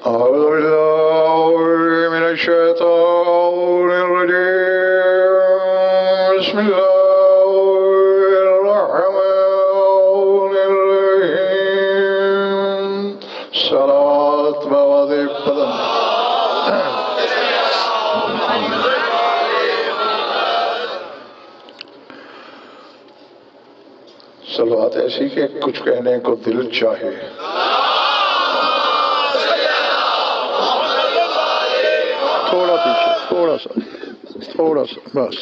أعوذ بالله من الشيطان الرجيم بسم الله الرحمن الرحيم صلاة بوادي بدن صلوات ایسی کہ کچھ کہنے کو دل چاہے. تھوڑا پیچھے تھوڑا سا بس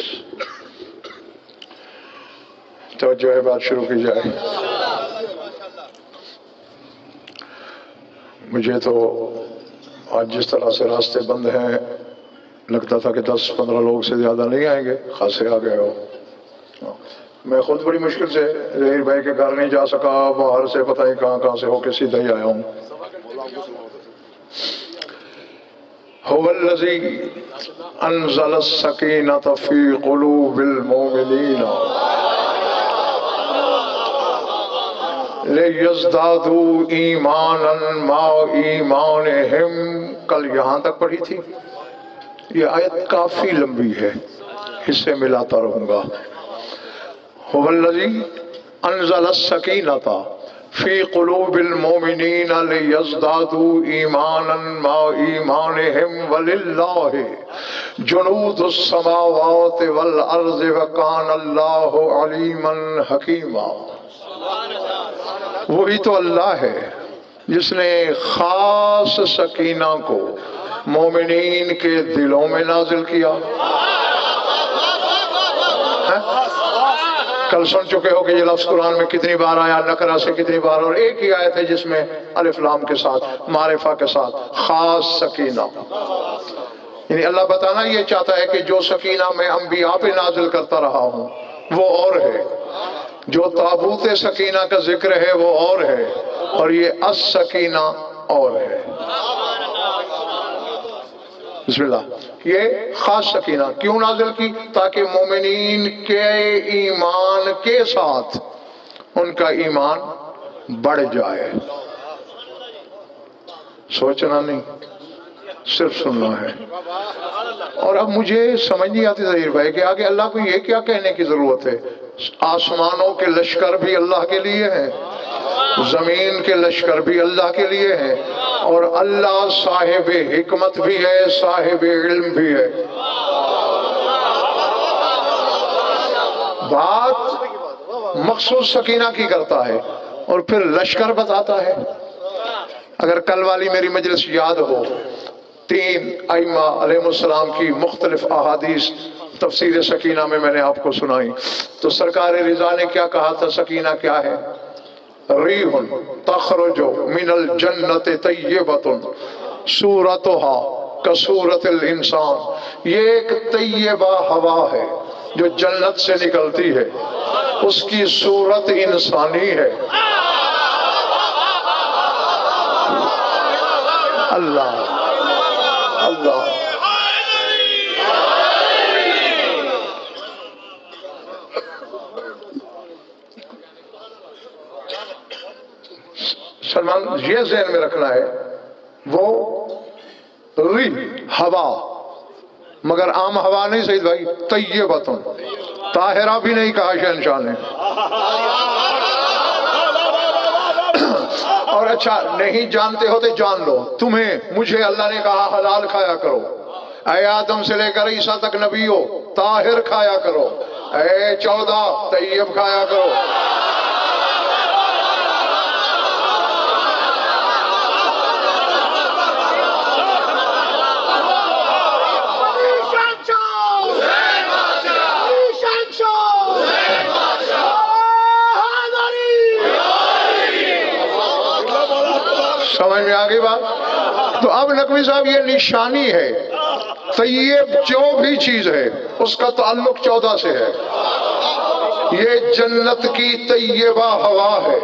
توجہ ہے، بات شروع کی جائے. مجھے تو آج جس طرح سے راستے بند ہیں لگتا تھا کہ 10-15 لوگ سے زیادہ نہیں آئیں گے، خاصے آ گئے ہو. میں خود بڑی مشکل سے ظہیر بھائی کے گھر نہیں جا سکا، باہر سے پتہ نہیں کہاں سے ہو کے سیدھا ہی آیا ہوں. هو الذی انزل السکینۃ فی قلوب المؤمنین لیزدادوا ایمانا مع ایمانہم. کل یہاں تک پڑھی تھی. یہ آیت کافی لمبی ہے، اس سے ملاتا رہوں گا. هو الذی انزل السکینۃ فی قلوب المؤمنین لیزدادوا ایمانا مع ایمانہم وللہ جنود السماوات والارض وکان اللہ علیما حکیما. وہی تو اللہ ہے جس نے خاص سکینہ کو مومنین کے دلوں میں نازل کیا. کل سن چکے ہو کہ یہ لفظ قرآن میں کتنی بار آیا، نکرہ سے کتنی بار، اور ایک ہی آیت ہے جس میں الف لام کے ساتھ معرفہ کے ساتھ خاص سکینہ. یعنی اللہ بتانا یہ چاہتا ہے کہ جو سکینہ میں انبیاء پہ نازل کرتا رہا ہوں وہ اور ہے، جو تابوت سکینہ کا ذکر ہے وہ اور ہے، اور یہ السکینہ اور ہے. بسم اللہ. یہ خاص سکینہ کیوں نازل کی؟ تاکہ مومنین کے ایمان کے ساتھ ان کا ایمان بڑھ جائے. سوچنا نہیں، صرف سننا ہے. اور اب مجھے سمجھ نہیں آتی ظہیر بھائی کہ آگے اللہ کو یہ کیا کہنے کی ضرورت ہے. آسمانوں کے لشکر بھی اللہ کے لیے ہیں، زمین کے لشکر بھی اللہ کے لیے ہیں، اور اللہ صاحب حکمت بھی ہے، صاحب علم بھی ہے. بات مخصوص سکینہ کی کرتا ہے اور پھر لشکر بتاتا ہے. اگر کل والی میری مجلس یاد ہو، 3 ائمہ علیہ السلام کی مختلف احادیث تفسیر سکینہ میں نے آپ کو سنائی، تو سرکار رضا نے کیا کہا تھا سکینہ کیا ہے؟ ریح تخرج من الجنت طیبۃ صورتها کصورت الانسان. یہ ایک طیبہ ہوا ہے جو جنت سے نکلتی ہے، اس کی صورت انسانی ہے. اللہ اللہ. سلمان یہ ذہن میں رکھنا ہے، وہ ریح ہوا، مگر عام ہوا نہیں سید بھائی، طیبۃ، طاہرہ بھی نہیں کہا شہنشاہ نے. اور اچھا نہیں جانتے ہوتے جان لو، تمہیں مجھے اللہ نے کہا حلال کھایا کرو، اے آدم سے لے کر عیسیٰ تک نبی ہو طاہر کھایا کرو، اے 14 طیب کھایا کرو. سمجھ میں آگئی بات؟ تو اب نقوی صاحب یہ نشانی ہے، طیب جو بھی چیز ہے اس کا تعلق 14 سے ہے. یہ جنت کی طیبہ ہوا ہے.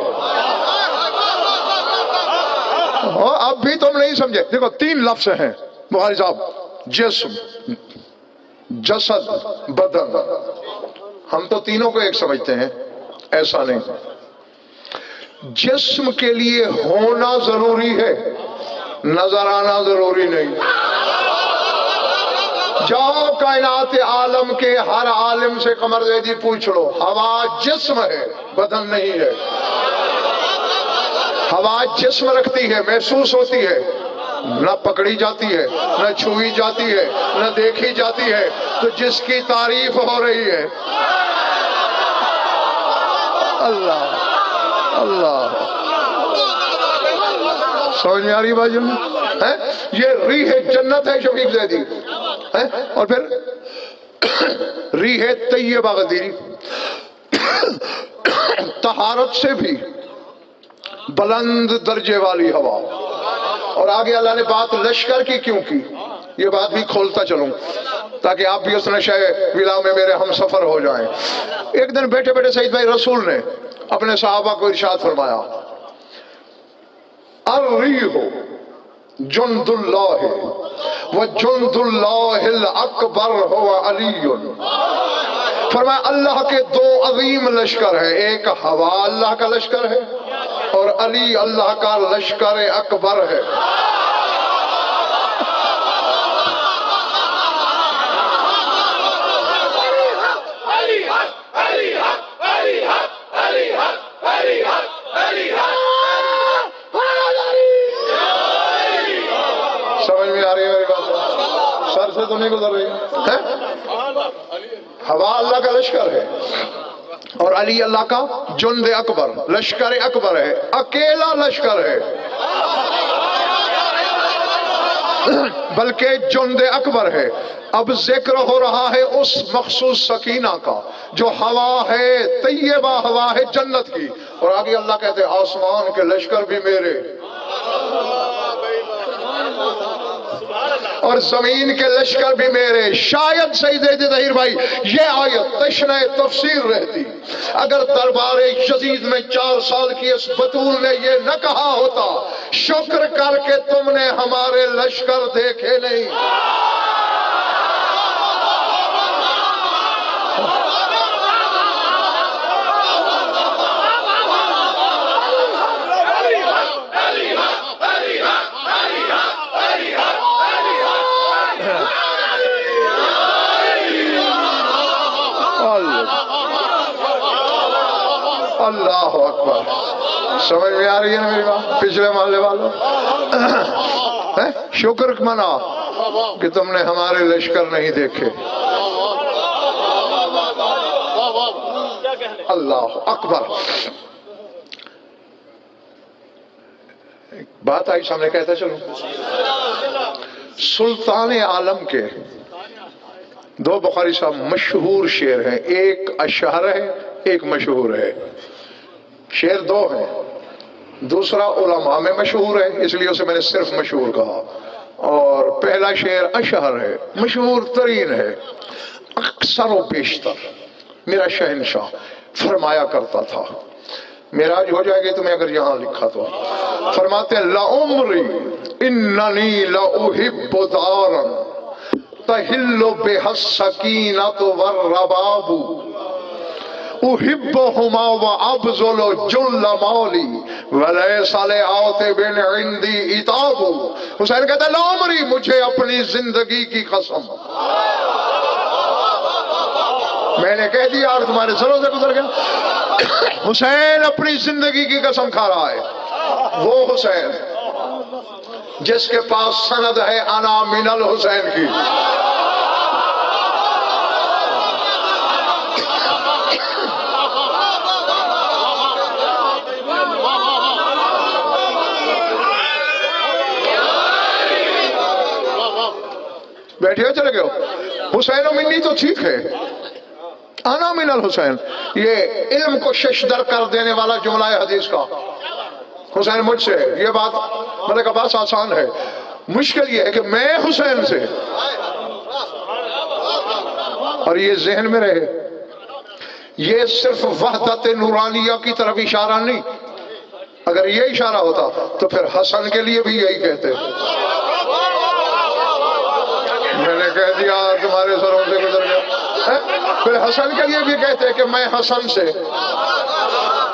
اب بھی تم نہیں سمجھے. دیکھو 3 لفظ ہیں بخاری صاحب، جسم، جسد، بدن. ہم تو تینوں کو ایک سمجھتے ہیں، ایسا نہیں. جسم کے لیے ہونا ضروری ہے، نظر آنا ضروری نہیں. جاؤ کائنات عالم کے ہر عالم سے قمر زیدی پوچھ لو، ہوا جسم ہے بدن نہیں ہے. ہوا جسم رکھتی ہے، محسوس ہوتی ہے، نہ پکڑی جاتی ہے، نہ چھوئی جاتی ہے، نہ دیکھی جاتی ہے. تو جس کی تعریف ہو رہی ہے اللہ اللہ. سمجھ میں آ رہی بھائی جن؟ یہ ریح جنت ہے شفیق زیدی. اور پھر ریح طیبہ غدیری، طہارت سے بھی بلند درجے والی ہوا. اور آگے اللہ نے بات لشکر کی کیوں کی، یہ بات بھی کھولتا چلوں تاکہ آپ بھی اس نشہ ولا میں میرے ہم سفر ہو جائیں. ایک دن بیٹھے بیٹھے سعید بھائی رسول نے اپنے صحابہ کو ارشاد فرمایا، الریح جند اللہ وجند اللہ الاکبر هو علی. فرمایا اللہ کے دو عظیم لشکر ہیں، ایک ہوا اللہ کا لشکر ہے اور علی اللہ کا لشکر اکبر ہے. سمجھ میں آ رہی ہے میری بات؟ سر سے تو نہیں گزر رہی ہے. ہوا اللہ کا لشکر ہے اور علی اللہ کا جند اکبر، لشکر اکبر ہے، اکیلا لشکر ہے بلکہ جند اکبر ہے. اب ذکر ہو رہا ہے اس مخصوص سکینہ کا جو ہوا ہے، طیبہ ہوا ہے جنت کی. اور آگے اللہ کہتے ہیں آسمان کے لشکر بھی میرے اور زمین کے لشکر بھی میرے. شاید سعید ظہیر بھائی یہ آیت تشنہ تفسیر رہتی اگر دربار یزید میں 4 سال کی اس بطول نے یہ نہ کہا ہوتا شکر کر کے تم نے ہمارے لشکر دیکھے نہیں. اللہ اکبر. سمجھ میں آ رہی ہے نا میری بات؟ پچھلے محلے والوں شکر منا کہ تم نے ہمارے لشکر نہیں دیکھے. اللہ اکبر. بات آئی سامنے کہتا چلوں. سلطان عالم کے 2 بخاری صاحب مشہور شعر ہیں، ایک اشعر ہے ایک مشہور ہے. شعر 2 ہیں، دوسرا علماء میں مشہور ہے اس لیے اسے میں نے صرف مشہور کہا، اور پہلا شعر اشعر ہے، مشہور ترین ہے. اکثر و بیشتر میرا شہنشاہ فرمایا کرتا تھا، معراج ہو جائے گی تمہیں اگر یہاں لکھا تو. فرماتے ہیں لعمری اننی لاحب دارا تحل بها السکینۃ والرباب احبہما وابذل جل مالی ولیس لعاتب عندی عتاب. حسین کہتا ہے لعمری، مجھے اپنی زندگی کی قسم، میں نے کہہ دیا اور تمہارے سروں سے گزر گیا. حسین اپنی زندگی کی قسم کھا رہا ہے. وہ حسین جس کے پاس سند ہے انا من الحسین کی. بیٹھے ہو چلے گئے ہو. حسین و منی تو ٹھیک ہے، انا من الحسین یہ علم کو ششدر کر دینے والا جملہ ہے حدیث کا. حسین مجھ سے، یہ بات مطلب کا بات آسان ہے، مشکل یہ ہے کہ میں حسین سے، اور یہ ذہن میں رہے یہ صرف وحدت نورانیہ کی طرف اشارہ نہیں. اگر یہ اشارہ ہوتا تو پھر حسن کے لیے بھی یہی کہتے. میں نے کہہ دیا تمہارے سروں سے گزر گیا. پھر حسن کے لیے بھی کہتے کہ میں حسن سے.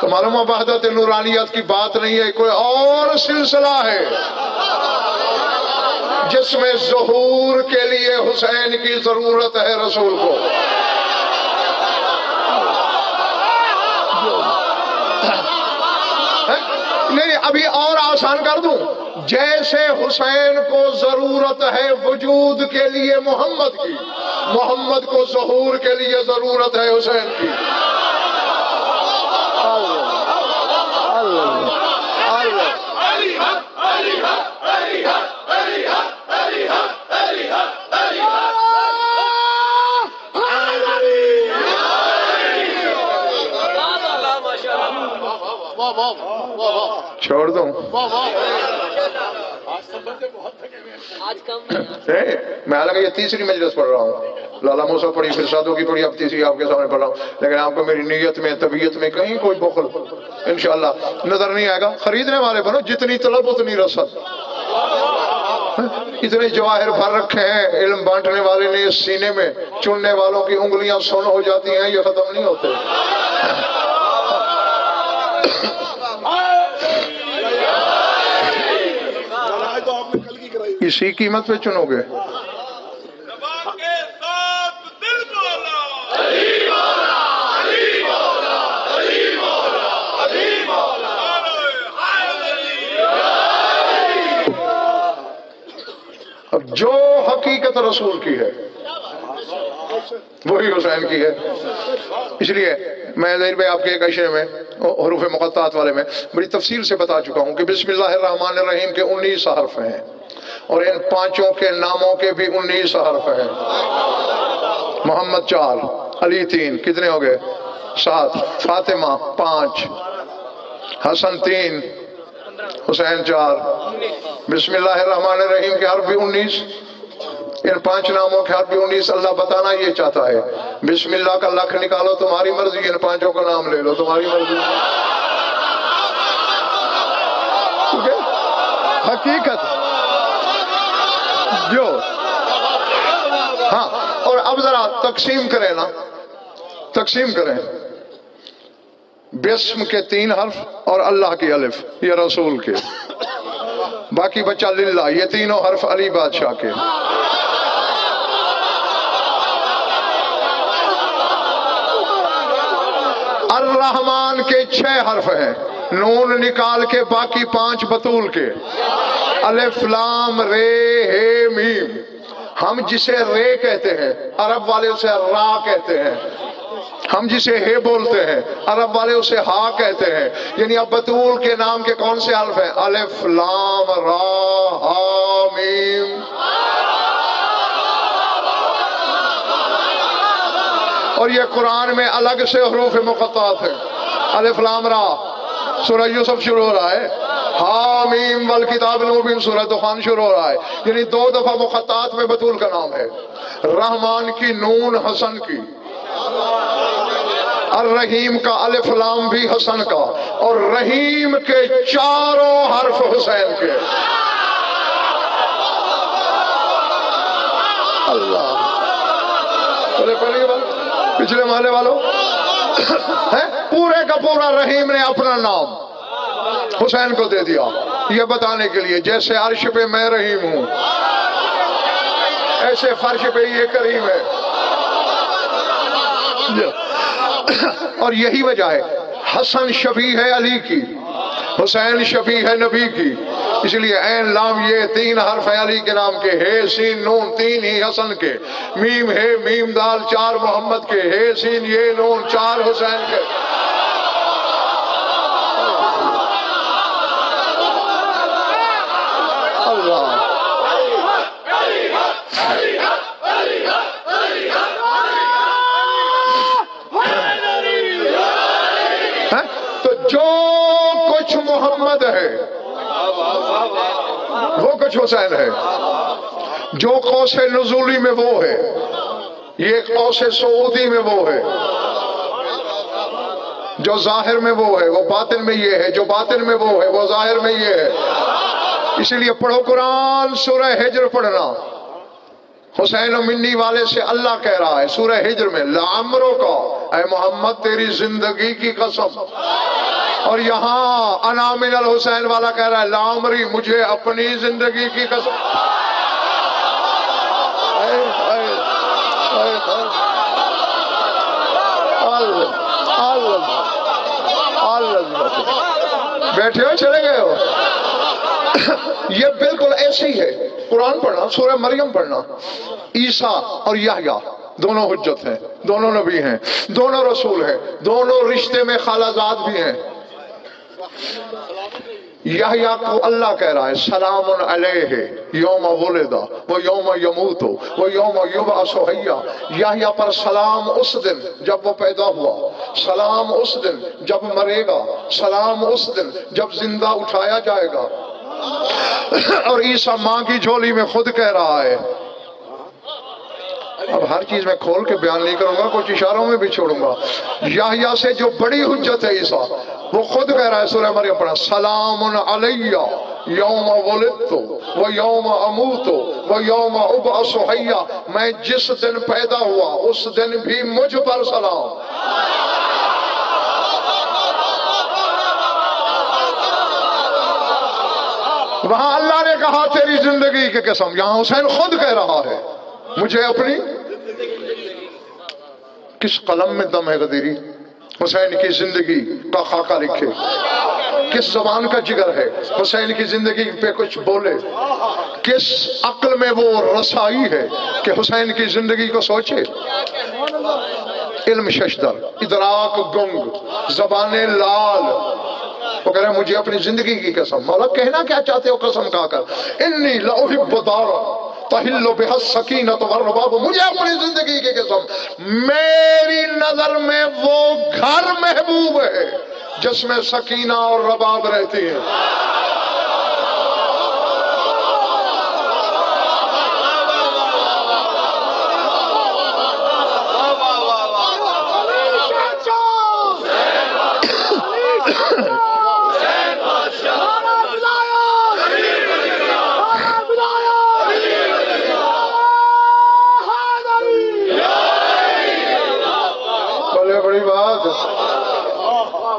تو معلوم وحدت نورانیت کی بات نہیں ہے، کوئی اور سلسلہ ہے. جس میں ظہور کے لیے حسین کی ضرورت ہے رسول کو. نہیں ابھی اور آسان کر دوں. جیسے حسین کو ضرورت ہے وجود کے لیے محمد کی، محمد کو ظہور کے لیے ضرورت ہے حسین کی. چھوڑ دوں میں حالانکہ یہ تیسری مجلس پڑھ رہا ہوں، لالا موسیٰ پڑھی پھر سادوں کی پڑھی، اب تیسری آپ کے سامنے پڑھ رہا ہوں، لیکن آپ کو میری نیت میں طبیعت میں کہیں کوئی بخل انشاءاللہ نظر نہیں آئے گا. خریدنے والے بنو، جتنی طلب اتنی رسد. اتنے جواہر بھر رکھے ہیں علم بانٹنے والے نے اس سینے میں، چننے والوں کی انگلیاں سن ہو جاتی ہیں، یہ ختم نہیں ہوتے. اسی قیمت پہ چنو گے. اب جو حقیقت رسول کی ہے وہی حسین کی ہے. اس لیے میں ظاہر بھائی آپ کے ایک اشرے میں حروف مقطعات والے میں بڑی تفصیل سے بتا چکا ہوں کہ بسم اللہ الرحمن الرحیم کے 19 حرف ہیں اور ان پانچوں کے ناموں کے بھی 19 حرف ہیں. محمد 4، علی 3، کتنے ہو گئے؟ 7. فاطمہ 5، حسن 3، حسین 4. بسم اللہ الرحمن الرحیم کے حرف بھی 19، ان 5 ناموں کے حرف بھی 19. اللہ بتانا یہ چاہتا ہے بسم اللہ کا لکھ نکالو تمہاری مرضی، ان 5 کا نام لے لو تمہاری مرضی. حقیقت جو ہاں. اور اب ذرا تقسیم کریں نا، تقسیم کریں. بسم کے 3 حرف اور اللہ کی الف، یہ رسول کے. باقی بچہ للہ، یہ تینوں حرف علی بادشاہ کے. الرحمن کے 6 حرف ہیں، نون نکال کے باقی 5 بطول کے. الف لام رے ہے میم. ہم جسے رے کہتے ہیں عرب والے اسے را کہتے ہیں، ہم جسے ہے بولتے ہیں عرب والے اسے ہا کہتے ہیں. یعنی اب بطول کے نام کے کون سے حرف ہیں؟ الف لام را ہا میم. اور یہ قرآن میں الگ سے حروف مقطعات ہیں. الف لام را سورہ یوسف شروع ہو رہا ہے، حامیم والکتاب المبین سورہ دخان شروع ہو رہا ہے. یعنی 2 دفعہ مقطعات میں بطول کا نام ہے. رحمان کی نون حسن کی، الرحیم کا الف لام بھی حسن کا، اور رحیم کے 4 حرف حسین کے. اللہ پچھلے محلے والوں پورے کا پورا رحیم نے اپنا نام حسین کو دے دیا یہ بتانے کے لیے جیسے عرش پہ میں رحیم ہوں ایسے فرش پہ یہ کریم ہے. اور یہی وجہ ہے حسن شفیع ہے علی کی، حسین شفیع ہے نبی کی. اس لیے عین لام یہ 3 حرف ہے علی کے نام کے، ہے سین نون 3 ہی حسن کے، میم ہے میم دال 4 محمد کے، ہے سین یہ نون 4 حسین کے. اللہ تو جو کچھ محمد ہے وہ کچھ حسین ہے. جو قوس نزولی میں وہ ہے، یہ قوس سعودی میں وہ ہے. جو ظاہر میں وہ ہے وہ باطن میں یہ ہے، جو باطن میں وہ ہے وہ ظاہر میں یہ ہے. اسی لیے پڑھو قرآن سورہ ہجر پڑھنا. حسین و منی والے سے اللہ کہہ رہا ہے سورہ ہجر میں لعمرو کا، اے محمد تیری زندگی کی قسم. اور یہاں انا من الحسین والا کہہ رہا ہے لعمری مجھے اپنی زندگی کی قسم. بیٹھے ہو چلے گئے ہو؟ یہ بالکل ایسی ہے. قرآن پڑھنا، سورہ مریم پڑھنا. عیسیٰ اور یحییٰ دونوں حجت ہیں، دونوں نبی ہیں، دونوں رسول ہیں، دونوں رشتے میں خالہ زاد بھی ہیں. یحییٰ کو اللہ کہہ رہا ہے سلام علیہ یوم ولد و یوم یموت و یوم یبعث حیا. یحییٰ پر سلام اس دن جب وہ پیدا ہوا، سلام اس دن جب مرے گا، سلام اس دن جب زندہ اٹھایا جائے گا. اور عیسیٰ ماں کی جھولی میں خود کہہ رہا ہے. اب ہر چیز میں کھول کے بیان نہیں کروں گا، کچھ اشاروں میں بھی چھوڑوں گا. یحییٰ سے جو بڑی حجت ہے عیسیٰ، وہ خود کہہ رہا ہے سورہ مریم پڑھا سلام علیہ یوم ولدت و یوم اموت و یوم ابعث حیا. میں جس دن پیدا ہوا اس دن بھی مجھ پر سلام. وہاں اللہ نے کہا تیری زندگی کی قسم، یہاں حسین خود کہہ رہا ہے مجھے اپنی. کس قلم میں دم ہے غدیری؟ حسین کی زندگی کا خاکہ لکھے. کس زبان کا جگر ہے حسین کی زندگی پہ کچھ بولے؟ کس عقل میں وہ رسائی ہے کہ حسین کی زندگی کو سوچے؟ علم ششدر، ادراک گنگ، زبان لال. وہ کہہ رہے ہیں مجھے اپنی زندگی کی قسم. مولا کہنا کیا چاہتے ہو قسم کھا کر؟ انی لأحب دارا تحل بها السکینۃ والرباب. مجھے اپنی زندگی کی قسم، میری نظر میں وہ گھر محبوب ہے جس میں سکینہ اور رباب رہتی ہے.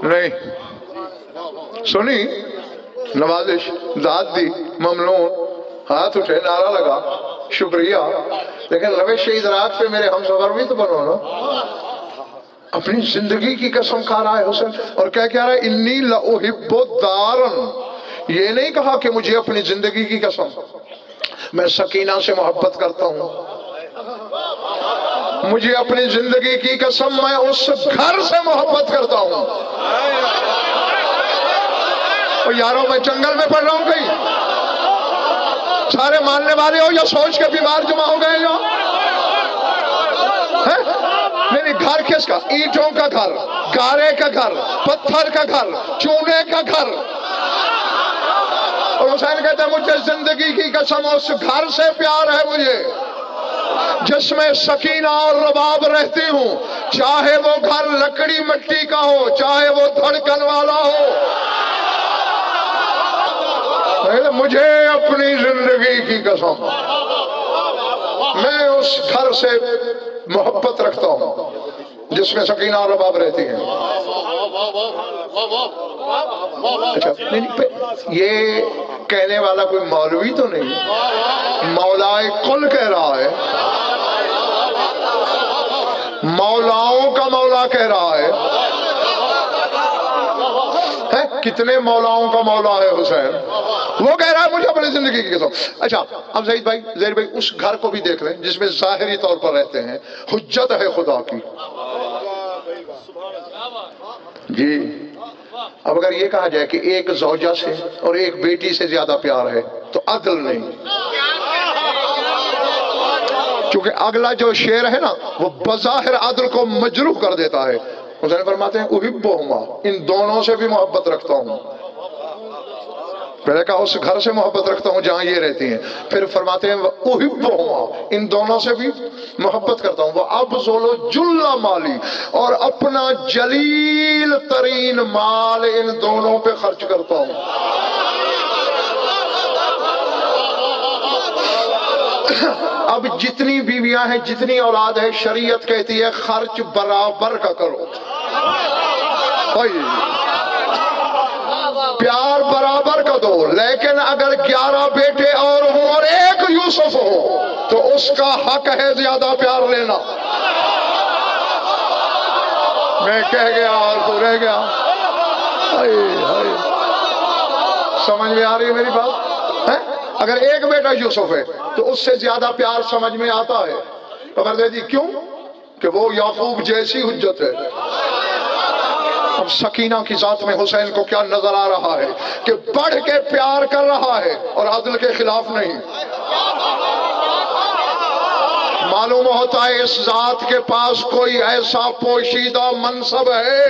نہیں سنی نوازش، داد دی، ممنون، ہاتھ اٹھے، نعرہ لگا، شکریہ. لیکن روش ادراک پہ میرے ہم سفر بھی تو بنو نا. اپنی زندگی کی قسم کھا رہا ہے حسین. اور کیا کہہ رہا ہے؟ انی لأحب دارن. یہ نہیں کہا کہ مجھے اپنی زندگی کی قسم، میں سکینہ سے محبت کرتا ہوں. مجھے اپنی زندگی کی قسم میں اس گھر سے محبت کرتا ہوں. اور یاروں میں جنگل میں پڑھ رہا ہوں کہیں؟ سارے ماننے والے ہو یا سوچ کے بیمار جمع ہو گئے یا نہیں؟ گھر کس کا؟ اینٹوں کا گھر، گارے کا گھر، پتھر کا گھر، چونے کا گھر. اور حسین کہتے ہیں مجھے زندگی کی قسم اس گھر سے پیار ہے مجھے جس میں سکینہ اور رباب رہتی ہوں، چاہے وہ گھر لکڑی مٹی کا ہو، چاہے وہ دھڑکن والا ہو. مجھے اپنی زندگی کی قسم، میں اس گھر سے محبت رکھتا ہوں جس میں سکینہ اور رباب رہتی ہیں. اچھا یہ کہنے والا کوئی مولوی تو نہیں، مولائے کل کہہ رہا ہے، مولاؤں کا مولا کہہ رہا ہے. کتنے مولاؤں کا مولا ہے حسین؟ وہ کہہ رہا ہے مجھے اپنی زندگی کی قسم. اچھا اب زید بھائی، زہیر بھائی، اس گھر کو بھی دیکھ لیں جس میں ظاہری طور پر رہتے ہیں، حجت ہے خدا کی. جی اب اگر یہ کہا جائے کہ ایک زوجہ سے اور ایک بیٹی سے زیادہ پیار ہے تو عدل نہیں. چونکہ اگلا جو شعر ہے نا وہ بظاہر عدل کو مجروح کر دیتا ہے. حسین فرماتے ہیں احبہما، ان دونوں سے بھی محبت رکھتا ہوں. پہلے کہا اس گھر سے محبت رکھتا ہوں جہاں یہ رہتی ہیں، پھر فرماتے ہیں احبہما، ان دونوں سے بھی محبت کرتا ہوں. وابذل جل مالی، اور اپنا جلیل ترین مال ان دونوں پہ خرچ کرتا ہوں. اب جتنی بیویاں ہیں، جتنی اولاد ہے، شریعت کہتی ہے خرچ برابر کا کرو. پیار برابر کا دو. لیکن اگر 11 بیٹے اور ہوں اور ایک یوسف ہو تو اس کا حق ہے زیادہ پیار لینا. میں کہہ گیا اور تو رہ گیا. سمجھ میں آ رہی ہے میری بات ہے؟ اگر ایک بیٹا یوسف ہے تو اس سے زیادہ پیار سمجھ میں آتا ہے. خبر دے دی کیوں؟ کہ وہ یعقوب جیسی حجت ہے. اب سکینہ کی ذات میں حسین کو کیا نظر آ رہا ہے کہ بڑھ کے پیار کر رہا ہے اور عدل کے خلاف نہیں. معلوم ہوتا ہے اس ذات کے پاس کوئی ایسا پوشیدہ منصب ہے.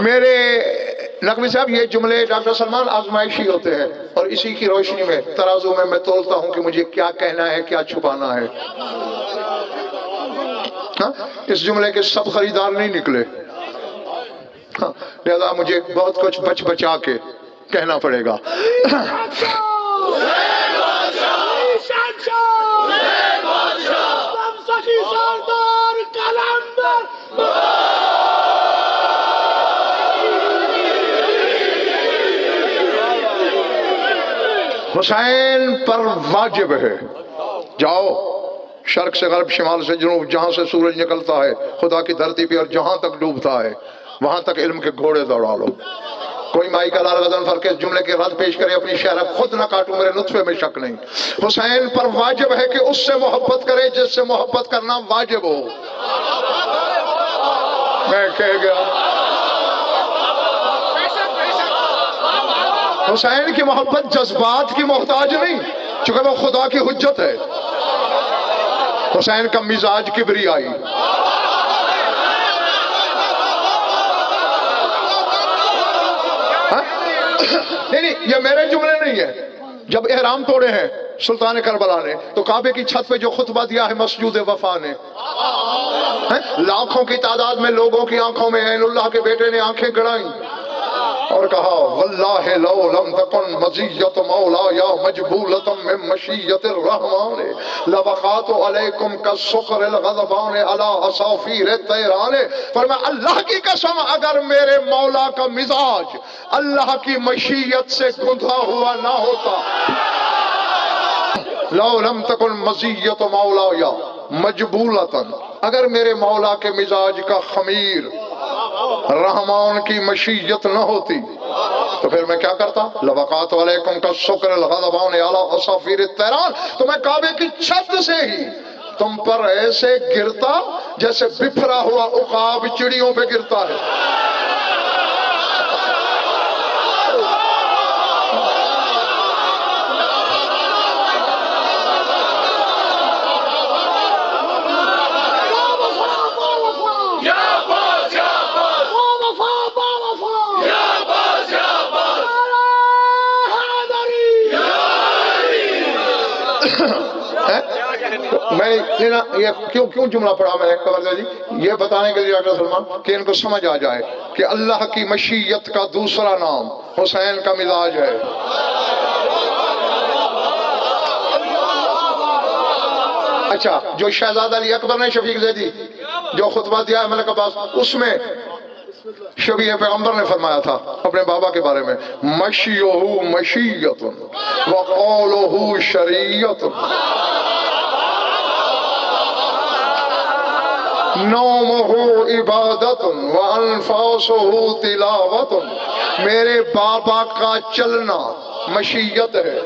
میرے نقوی صاحب یہ جملے ڈاکٹر سلمان آزمائشی ہوتے ہیں اور اسی کی روشنی میں ترازو میں تولتا ہوں کہ مجھے کیا کہنا ہے کیا چھپانا ہے. اس جملے کے سب خریدار نہیں نکلے لہذا مجھے بہت کچھ بچ بچا کے کہنا پڑے گا. حسین پر واجب ہے جاؤ شرق سے غرب شمال سے جنوب جہاں سے سورج نکلتا ہے خدا کی دھرتی پہ اور جہاں تک ڈوبتا ہے وہاں تک علم کے گھوڑے دوڑا لو. کوئی مائی کا لال غزن فر کے جملے کے رد پیش کرے اپنی شہر خود نہ کاٹوں میرے نطفے میں شک نہیں. حسین پر واجب ہے کہ اس سے محبت کرے جس سے محبت کرنا واجب ہو. میں کہہ گیا حسین کی محبت جذبات کی محتاج نہیں چونکہ وہ خدا کی حجت ہے. حسین کا مزاج کبریائی نہیں یہ میرے جملے نہیں ہے. جب احرام توڑے ہیں سلطان کربلا نے تو کعبے کی چھت پہ جو خطبہ دیا ہے مسجود وفا نے لاکھوں کی تعداد میں لوگوں کی آنکھوں میں عین اللہ کے بیٹے نے آنکھیں گڑائیں اور کہا واللہ لو لم تکن مزیت مولا یا مجبولتا من مشیت الرحمن لبقات علیکم کالسکر الغضبان علی اصافیر الطیران. فرمایا اللہ کی قسم اگر میرے مولا کا مزاج اللہ کی مشیت سے گندھا ہوا نہ ہوتا لو لم تکن مزیت مولا یا مجبولتا اگر میرے مولا کے مزاج کا خمیر رحمان کی مشیت نہ ہوتی تو پھر میں کیا کرتا لبقات علیکم کا شکر الغضبان علی اصافیر الطیران. تو میں کعبے کی چھت سے ہی تم پر ایسے گرتا جیسے بکھرا ہوا عقاب چڑیوں پہ گرتا ہے. میں یہ کیوں جملہ پڑھا میں نے جی یہ بتانے کے لیے ڈاکٹر سلمان کہ ان کو سمجھ آ جائے کہ اللہ کی مشیت کا دوسرا نام حسین کا مزاج ہے. اچھا جو شہزادہ علی اکبر نے شفیق زیدی جو خطبہ دیا ہے ملک عباس اس میں شبیہ پیغمبر نے فرمایا تھا اپنے بابا کے بارے میں مشیہو مشیت وقولہو شریعت نومہو عبادت وانفاسہو تلاوت. میرے بابا کا چلنا مشیت ہے.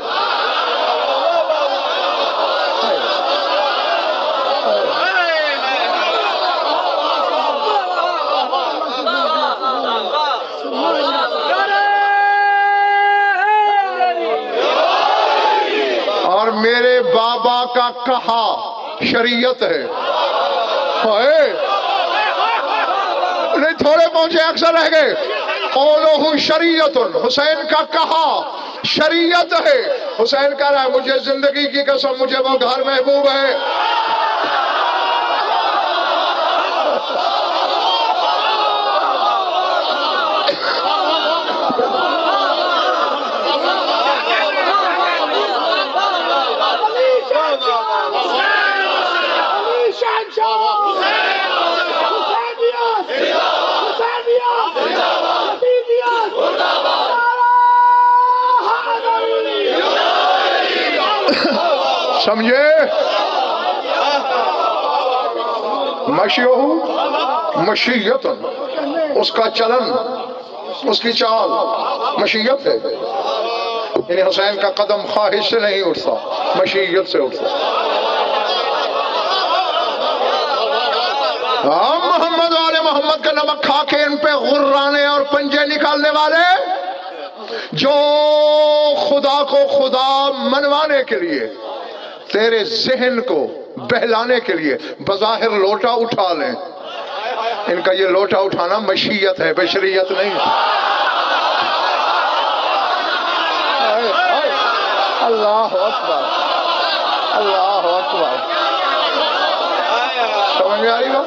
اور میرے بابا کا کہا شریعت ہے. نہیں تھوڑے پہنچے اکثر رہ گئے. قولہ شریعت حسین کا کہا شریعت ہے. حسین کہہ رہا ہے مجھے زندگی کی قسم مجھے وہ گھر محبوب ہے. سمجھے مشیہو مشیت، اس کا چلن، اس کی چال مشیت ہے، یعنی حسین کا قدم خواہش سے نہیں اٹھتا، مشیت سے اٹھتا۔ محمد والے محمد کا نمک کھا کے ان پہ غرانے اور پنجے نکالنے والے، جو خدا کو خدا منوانے کے لیے، تیرے ذہن کو بہلانے کے لیے بظاہر لوٹا اٹھا لیں، ان کا یہ لوٹا اٹھانا مشیت ہے، بشریت نہیں۔ اللہ اکبر، اللہ اکبر، سمجھ میں آئی گا؟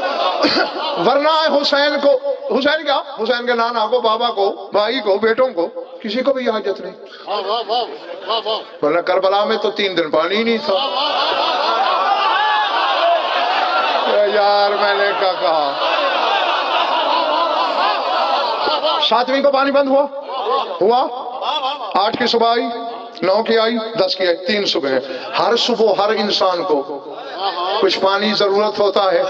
ورنہ حسین کو، حسین کیا، حسین کے نانا کو، بابا کو، بھائی کو، بیٹوں کو، کسی کو بھی حاجت نہیں۔ ورنہ کربلا میں تو 3 دن پانی ہی نہیں تھا۔ یار میں نے کیا کہا، 7ویں کو پانی بند ہوا، 8 کی صبح آئی، 9 کی آئی، 10 کی آئی، 3 صبح ہے۔ ہر صبح ہر انسان کو کچھ پانی ضرورت ہوتا ہے۔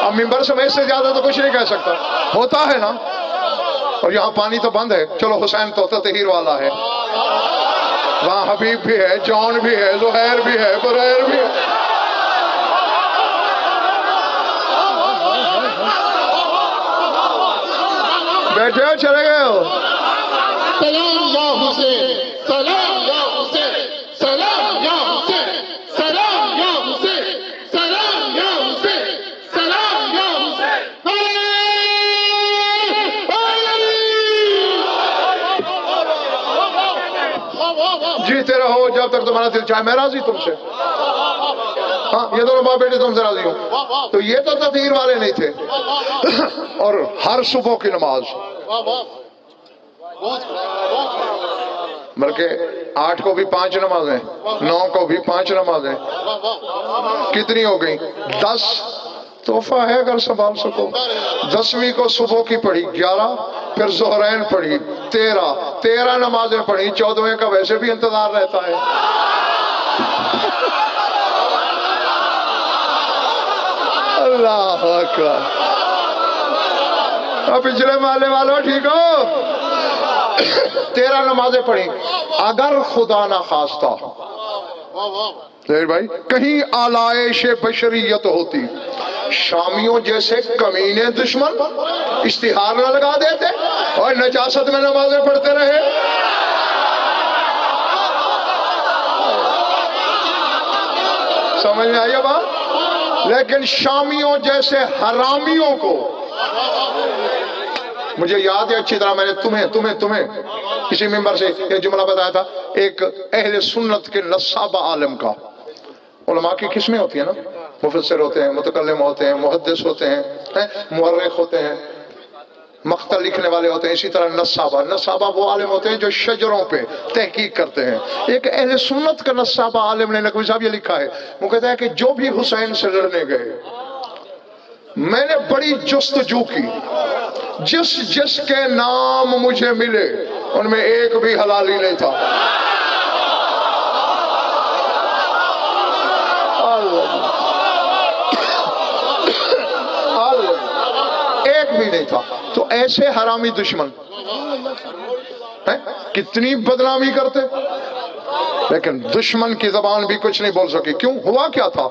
اب ممبر سے میں اس سے زیادہ تو کچھ نہیں کہہ سکتا، ہوتا ہے نا، اور یہاں پانی تو بند ہے۔ چلو حسین تو تطہیر والا ہے، وہاں حبیب بھی ہے، جون بھی ہے، زہیر بھی ہے، بریر بھی ہے۔ بیٹھے ہو، چلے گئے ہو؟ سلام یا حسین، سلام یا حسین، سلام یا حسین، سلام یا حسین، سلام یا حسین، سلام یا حسین۔ جیتے رہو جب تک تمہارا دل چاہے، میں راضی تم سے۔ ہاں یہ دونوں باپ بیٹے تم سے راضی ہوں۔ تو یہ تو تطہیر والے نہیں تھے، اور ہر صبح کی نماز، بلکہ 8 کو بھی 5 نمازیں، 9 کو بھی 5 نمازیں، کتنی ہو گئی؟ 10 تحفہ ہے اگر سنبھال سکو۔ 10ویں کو صبح کی پڑھی 11، پھر ظہرین پڑھی 13 نمازیں پڑھی، 14ویں کا ویسے بھی انتظار رہتا ہے۔ اللہ اکبر۔ اب پچھلے محلے والوں ٹھیک ہو؟ 13 نمازیں پڑھی۔ اگر خدا نہ خواستہ بھائی کہیں آلائش بشریت ہوتی، شامیوں جیسے کمینے دشمن اشتہار نہ لگا دیتے اور نجاست میں نمازیں پڑھتے رہے۔ سمجھ میں آئی بات؟ لیکن شامیوں جیسے حرامیوں کو، مجھے یاد ہے اچھی طرح، میں نے تمہیں کسی ممبر سے ایک جملہ بتایا تھا، ایک اہل سنت کے نصابہ عالم کا۔ علماء کی قسمیں ہوتی ہیں نا، مفسر ہوتے ہیں، متکلم ہوتے ہیں، محدث ہوتے ہیں، مورخ ہوتے ہیں، مقطع لکھنے والے ہوتے ہیں، اسی طرح نصابہ وہ عالم ہوتے ہیں جو شجروں پہ تحقیق کرتے ہیں۔ ایک اہل سنت کا نصابہ عالم نے، نقوی صاحب یہ لکھا ہے، وہ کہتا ہے کہ جو بھی حسین سے لڑنے گئے، میں نے بڑی جستجو کی، جس کے نام مجھے ملے ان میں ایک بھی حلالی نہیں تھا۔ ایک بھی نہیں تھا۔ تو ایسے حرامی دشمن کتنی بدنامی کرتے، لیکن دشمن کی زبان بھی کچھ نہیں بول سکی۔ کیوں؟ ہوا کیا تھا؟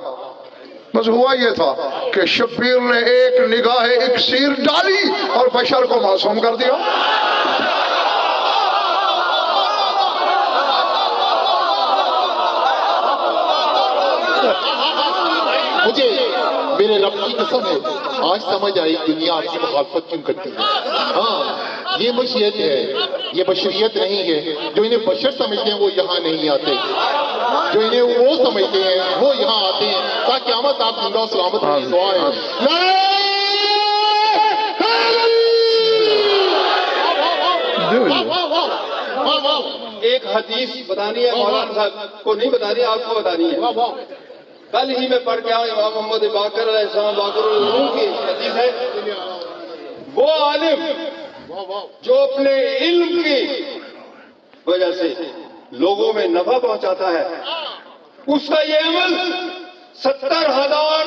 بس ہوا یہ تھا کہ شبیر نے ایک نگاہ اکسیر ڈالی اور بشر کو معصوم کر دیا۔ مجھے میرے رب کی قسم ہے آج سمجھ آئی دنیا آپ کی مخالفت کیوں کرتی ہے۔ ہاں یہ مشیت ہے، یہ بشریت نہیں ہے۔ جو انہیں بشر سمجھتے ہیں وہ یہاں نہیں آتے، جو انہیں وہ سمجھتے ہیں وہ یہاں آتے ہیں تاکہ قیامت آپ زندہ و سلامت ایک حدیث بتانی ہے، مولانا صاحب کو نہیں بتانی، آپ کو بتانی ہے۔ کل ہی میں پڑھ کے آیا امام محمد باقر علیہ السلام باقر العلوم کی حدیث ہے، وہ عالم جو اپنے علم کی وجہ سے لوگوں میں نفع پہنچاتا ہے، اس کا یہ عمل 70,000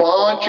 5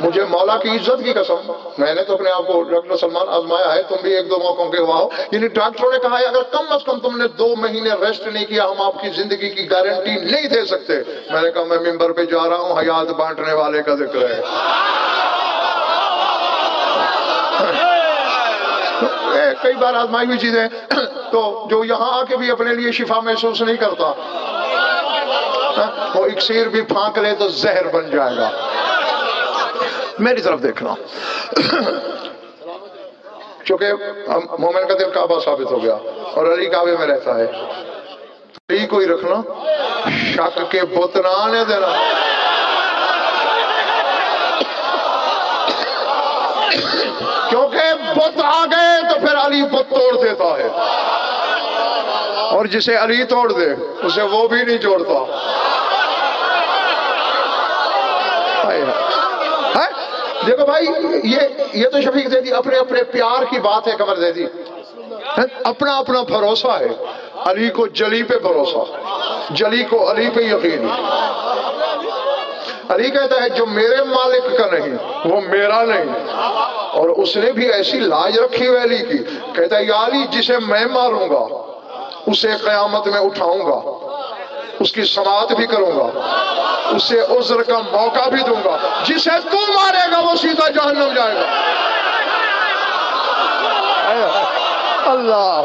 مجھے مولا کی عزت کی قسم، میں نے تو اپنے آپ کو ڈاکٹر سلمان آزمایا ہے، تم بھی ایک دو موقعوں کے ہوا ہو، یعنی ڈاکٹروں نے کہا ہے اگر کم از کم تم نے 2 مہینے ریسٹ نہیں کیا ہم آپ کی زندگی کی گارنٹی نہیں دے سکتے۔ میں نے کہا میں ممبر پہ جا رہا ہوں، حیات بانٹنے والے کا ذکر ہے۔ کئی بار آزمائی ہوئی چیزیں تو جو یہاں آ کے بھی اپنے لیے شفا محسوس نہیں کرتا، وہ اکسیر بھی پھانک لے تو زہر بن جائے گا۔ میری طرف دیکھنا، چونکہ مومن کا دل کعبہ ثابت ہو گیا اور علی کعبے میں رہتا ہے، علی کو ہی رکھنا، شک کے بت نہ آنے دینا۔ کیونکہ بت آ گئے تو پھر علی بت توڑ دیتا ہے، اور جسے علی توڑ دے اسے وہ بھی نہیں جوڑتا۔ دیکھو بھائی، یہ تو شفیق دے دی اپنے اپنے پیار کی بات ہے، قمر دے دی اپنا اپنا بھروسہ ہے۔ علی کو جلی پہ بھروسہ، جلی کو علی پہ یقین۔ علی کہتا ہے جو میرے مالک کا نہیں وہ میرا نہیں، اور اس نے بھی ایسی لاج رکھی ہوئی علی کی، کہتا ہے یا علی جسے میں ماروں گا اسے قیامت میں اٹھاؤں گا، اس کی سماعت بھی کروں گا، اسے عذر کا موقع بھی دوں گا، جسے تو مارے گا وہ سیدھا جہنم جائے گا۔ اللہ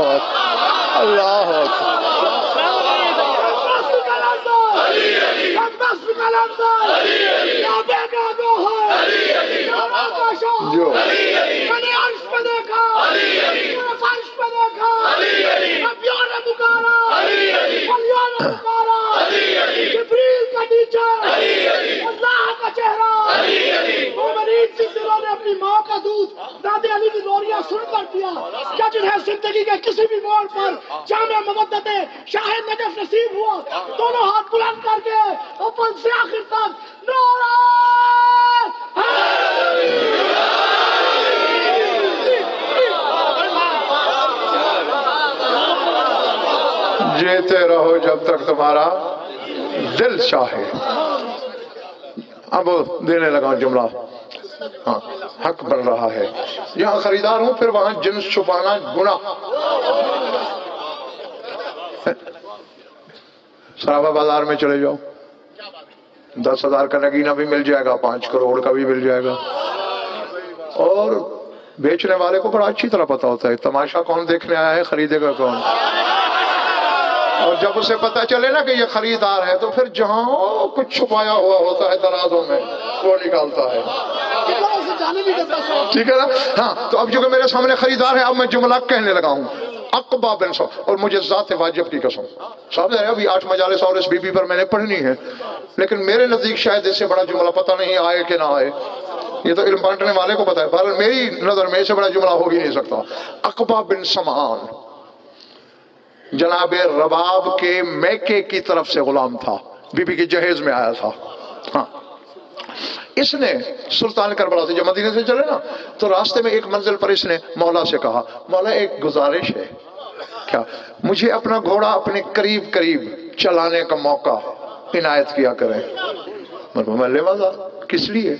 اللہ جو اپنی ماں کا دودھ دادے علی کی لوریاں سن کر پیا، کیا جنہیں زندگی کے کسی بھی موڑ پر جامع مودت شاہد نجف نصیب ہوا، دونوں ہاتھ بلند کر کے اوپن سے آخر تک نعرہ جیتے رہو جب تک تمہارا دل چاہے۔ اب دینے لگا جملہ، ہاں حق بن رہا ہے، یہاں خریدار ہوں پھر وہاں جنس چھپانا گناہ۔ صحابہ بازار میں چلے جاؤ، 10,000 کا نگینہ بھی مل جائے گا، 5 کروڑ کا بھی مل جائے گا، اور بیچنے والے کو بڑا اچھی طرح پتا ہوتا ہے تماشا کون دیکھنے آیا ہے، خریدے گا کون۔ اور جب اسے پتا چلے نا کہ یہ خریدار ہے تو پھر جہاں کچھ چھپایا ہوا ہوتا ہے درازوں میں وہ نکالتا ہے، ٹھیک ہے نا؟ ہاں تو اب جو کہ میرے سامنے خریدار ہے، اب میں جملہ کہنے لگا ہوں، عقبہ بن سو، اور مجھے ذات واجب کی قسم، صاحب ہے ابھی 8 مجالس اور اس بی بی پر میں نے پڑھنی ہے، لیکن میرے نزدیک شاید اس سے بڑا جملہ پتہ نہیں آئے کہ نہ آئے، یہ تو علم بانٹنے والے کو پتا ہے، بہرحال میری نظر میں اس سے بڑا جملہ ہو ہی نہیں سکتا۔ عقبہ بن سمعان جناب رباب کے میکے کی طرف سے غلام تھا، بی بی کے جہیز میں آیا تھا۔ ہاں اس نے سلطان کربلا سے جب مدینے سے چلے نا تو راستے میں ایک منزل پر اس نے مولا سے کہا، مولا ایک گزارش ہے، کیا مجھے اپنا گھوڑا اپنے قریب قریب چلانے کا موقع عنایت کیا کریں۔ میں لے مزہ کس لیے؟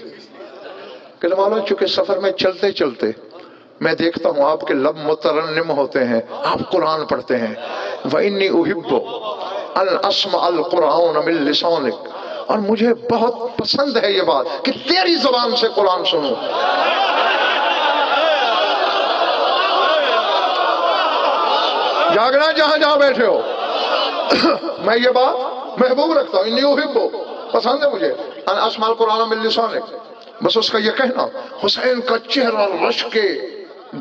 کہ مولا چونکہ سفر میں چلتے چلتے میں دیکھتا ہوں آپ کے لب مترنم ہوتے ہیں، آپ قرآن پڑھتے ہیں، وَإِنِّي أُحِبُّ أَنْ أَسْمَعَ الْقُرْآنَ مِنْ لِسَانِكَ، اور مجھے بہت پسند ہے یہ بات کہ تیری زبان سے قرآن سنوں۔ جاگنا جہاں جہاں بیٹھے ہو، میں یہ بات محبوب رکھتا ہوں، اِنِّي أُحِبُّ، پسند ہے مجھے، أَنْ أَسْمَعَ الْقُرْآنَ مِنْ لِسَانِكَ، بس اس کا یہ کہنا۔ حسین کا چہرہ رش کے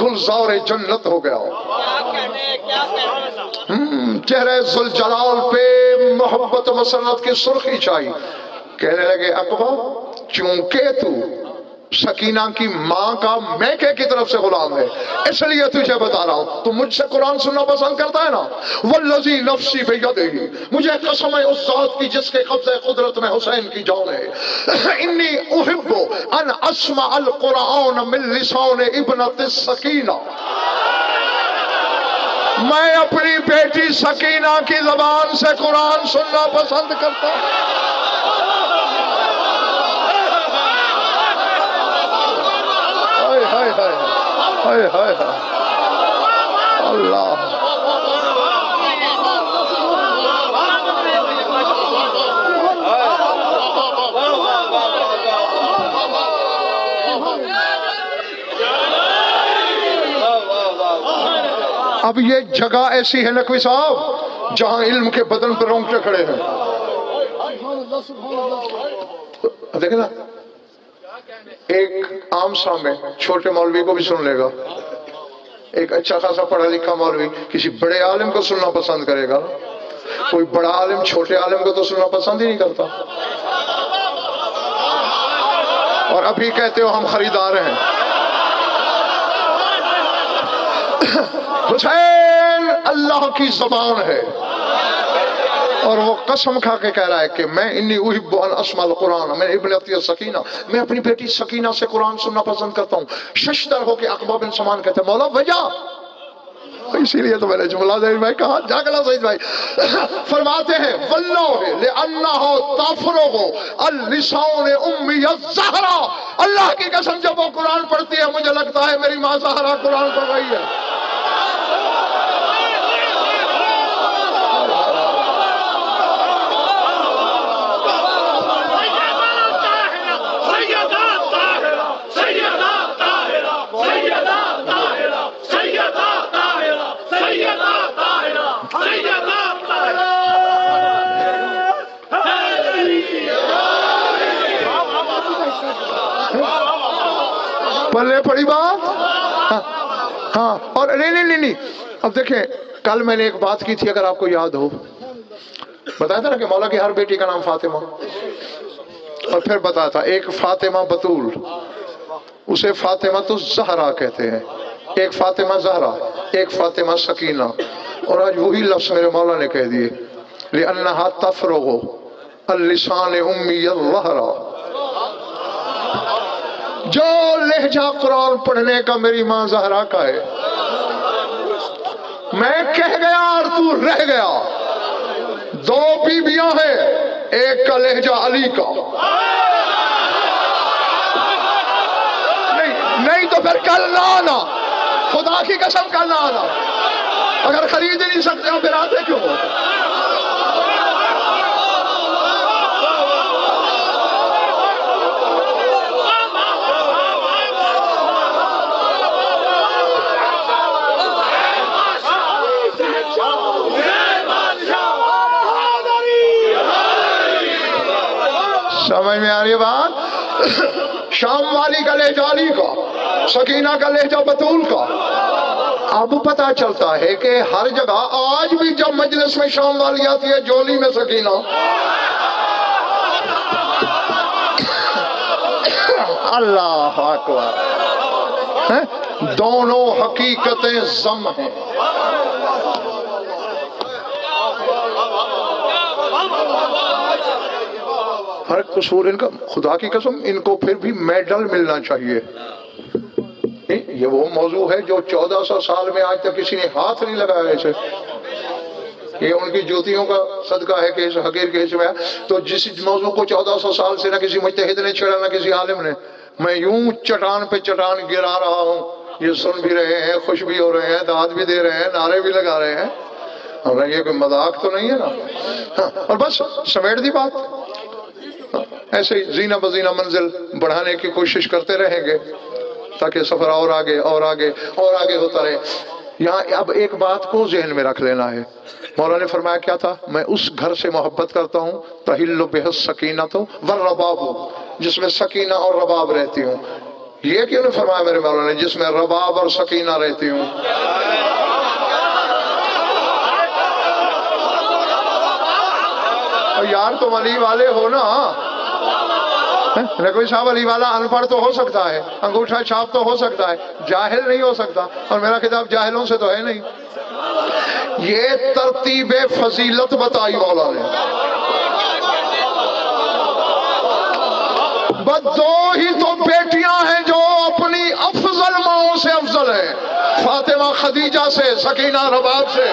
گلزار جنت ہو گیا، چہرے ذوالجلال پہ محبت مسرت کی سرخی چھائی، کہنے لگے عقبہ چونکہ تو سکینہ کی ماں کا میکے کی طرف سے غلام ہے اس لیے تجھے بتا رہا ہوں، تو مجھ سے قرآن سننا پسند کرتا ہے نا، والذی نفسی بیدہ، مجھے قسم ہے اس ذات کی جس کے قبضہ قدرت میں حسین کی جان ہے، انی احب ان اسمع القرآن من لسان ابنت السکینہ، میں اپنی بیٹی سکینہ کی زبان سے قرآن سننا پسند کرتا ہوں۔ ہائے ہائے ہائے اللہ اب یہ جگہ ایسی ہے نقوی صاحب جہاں علم کے بدن پر رونگٹے کھڑے ہیں. دیکھیں نا ایک عام سامع چھوٹے مولوی کو بھی سن لے گا, ایک اچھا خاصا پڑھا لکھا مولوی کسی بڑے عالم کو سننا پسند کرے گا, کوئی بڑا عالم چھوٹے عالم کو تو سننا پسند ہی نہیں کرتا. اور ابھی کہتے ہو ہم خریدار ہیں. حسین اللہ کی زبان ہے اور وہ قسم کھا کے کہہ رہا ہے کہ میں انی احب ان اسمع القرآن, میں ابنتی سکینہ, میں اپنی بیٹی سکینہ سے قرآن سننا پسند کرتا ہوں. ششدر ہو کے عقبہ بن سمان کہتے ہیں مولا وجہ, اسی لیے تو میں نے جملہ زید بھائی کہا جاگلا زید بھائی فرماتے ہیں واللہ لأنہ تفرغ اللسان امی الزہرا, اللہ کی قسم جب وہ قرآن پڑھتی ہے مجھے لگتا ہے میری ماں زہرا قرآن پڑھ رہی ہے. پلے پڑی بات. ہاں اور نہیں اب دیکھیں کل میں نے ایک بات کی تھی اگر آپ کو یاد ہو, بتایا تھا نا کہ مولا کی ہر بیٹی کا نام فاطمہ, اور پھر بتایا تھا ایک فاطمہ بطول اسے فاطمہ تو زہرا کہتے ہیں, ایک فاطمہ زہرا, ایک فاطمہ سکینہ, اور آج وہی لفظ میرے مولا نے کہہ دیے لأنہا تفرغ اللسان امی الظہرا. جو لہجہ قرآن پڑھنے کا میری ماں زہرا کا ہے, میں کہہ گیا اور تو رہ گیا. دو بیویاں ہیں, ایک کا لہجہ علی کا, نہیں تو پھر کل نہ آنا, خدا کی قسم کل نہ آنا. اگر خرید ہی نہیں سکتے ہو پھر آتے کیوں ہو؟ سمجھ میں آ رہی ہے بات؟ شام والی کا لہجہ علی کا, سکینہ کا لہجہ بطول کا. اب پتا چلتا ہے کہ ہر جگہ آج بھی جب مجلس میں شام والی آتی ہے جولی میں سکینہ. اللہ اکبر, دونوں حقیقتیں ضم ہیں. ہر قصور ان کا, خدا کی قسم ان کو پھر بھی میڈل ملنا چاہیے. یہ وہ موضوع ہے جو 1400 سال میں آج تک کسی نے ہاتھ نہیں لگایا اسے. یہ ان کی جوتیوں کا صدقہ ہے کہ اس حقیر کے حصے میں. تو جس موضوع کو 1400 سال سے نہ کسی مجتہد نے چھڑا نہ کسی عالم نے, میں یوں چٹان پہ چٹان گرا رہا ہوں, یہ سن بھی رہے ہیں, خوش بھی ہو رہے ہیں, داد بھی دے رہے ہیں, نعرے بھی لگا رہے ہیں. اور یہ کوئی مذاق تو نہیں ہے نا. اور بس سمیٹ دی بات. ایسے ہی زینہ بزینہ منزل بڑھانے کی کوشش کرتے رہیں گے تاکہ سفر اور آگے اور آگے اور آگے ہوتا رہے. یہاں اب ایک بات کو ذہن میں رکھ لینا ہے. مولا نے فرمایا کیا تھا, میں اس گھر سے محبت کرتا ہوں تحل بہ السکینۃ والرباب, جس میں سکینہ اور رباب رہتی ہوں. یہ کیوں نے فرمایا میرے مولا نے جس میں رباب اور سکینہ رہتی ہوں؟ یار تم علی والے ہو نا. کوئی صاحب علی والا ان پڑھ تو ہو سکتا ہے, انگوٹھا چھاپ تو ہو سکتا ہے, جاہل نہیں ہو سکتا. اور میرا خطاب جاہلوں سے تو ہے نہیں. یہ ترتیب فضیلت بتائی مولا نے. بس دو ہی تو بیٹیاں ہیں جو اپنی افضل ماؤں سے افضل ہیں, فاطمہ خدیجہ سے, سکینہ رباب سے.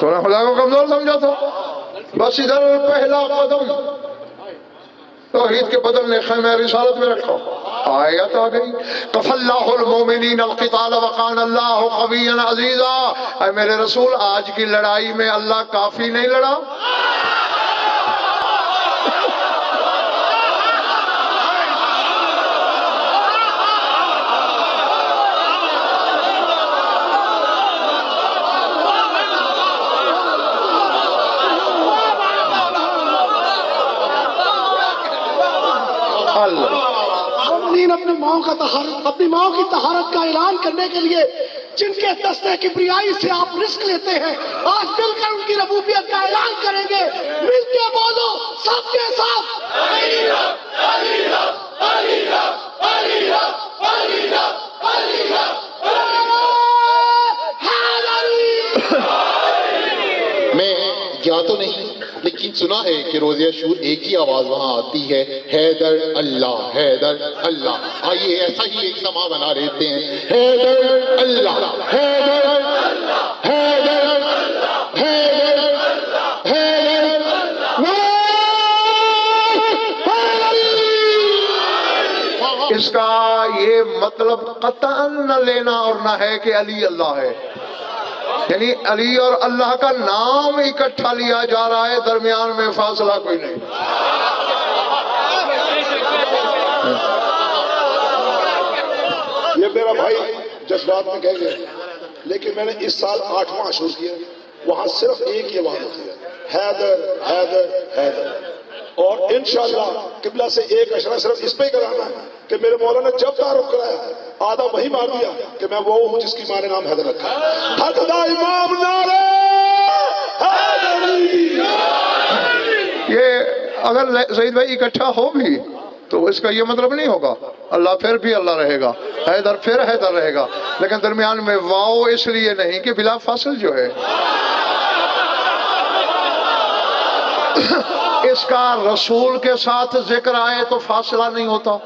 تو نے خدا کو کمزور سمجھا تھا؟ بس ادھر پہلا قدم توحید کے بدل نے خیمہ رسالت میں رکھا، آیت آ گئی کفى اللہ المومنین القتال وکان اللہ قویا عزیزا۔ اے میرے رسول، آج کی لڑائی میں اللہ کافی نہیں لڑا؟ مومنین اپنی ماؤں کی طہارت کا اعلان کرنے کے لیے جن کے دستے کبریائی سے آپ رزق لیتے ہیں، آج مل کر ان کی ربوبیت کا اعلان کریں گے۔ مل کے بولو سب کے ساتھ، علی رب علی رب علی رب علی رب علی رب علی رب علی۔ میں گیا تو نہیں، لیکن سنا ہے کہ روز عاشور ایک ہی آواز وہاں آتی ہے، حیدر اللہ حیدر اللہ۔ آئیے ایسا ہی ایک سما بنا لیتے ہیں، حیدر اللہ حیدر اللہ حیدر اللہ حیدر اللہ حیدر اللہ۔ اس کا یہ مطلب قطعاً نہ لینا اور نہ ہے کہ علی اللہ ہے، یعنی علی اور اللہ کا نام اکٹھا لیا جا رہا ہے، درمیان میں فاصلہ کوئی نہیں۔ یہ میرا بھائی جذبات میں کہہ گئے، لیکن میں نے اس سال 8واں عاشور کیا، وہاں صرف ایک یہ بات ہوتی ہے، حیدر حیدر حیدر۔ اور انشاءاللہ قبلہ سے ایک اشارہ صرف اس پہ ہی کرانا ہے کہ میرے مولا نے جب تعارف کرایا آدھا وہی مار دیا کہ میں وہ ہوں جس کی ماں نے نام حیدر رکھا۔ حق دا امام نعرہ حیدری۔ یہ اگر زید بھائی اکٹھا ہو بھی تو اس کا یہ مطلب نہیں ہوگا اللہ پھر بھی اللہ رہے گا، حیدر پھر حیدر رہے گا، لیکن درمیان میں واؤ اس لیے نہیں کہ بلا فاصل جو ہے اس کا رسول کے ساتھ ذکر آئے تو فاصلہ نہیں ہوتا،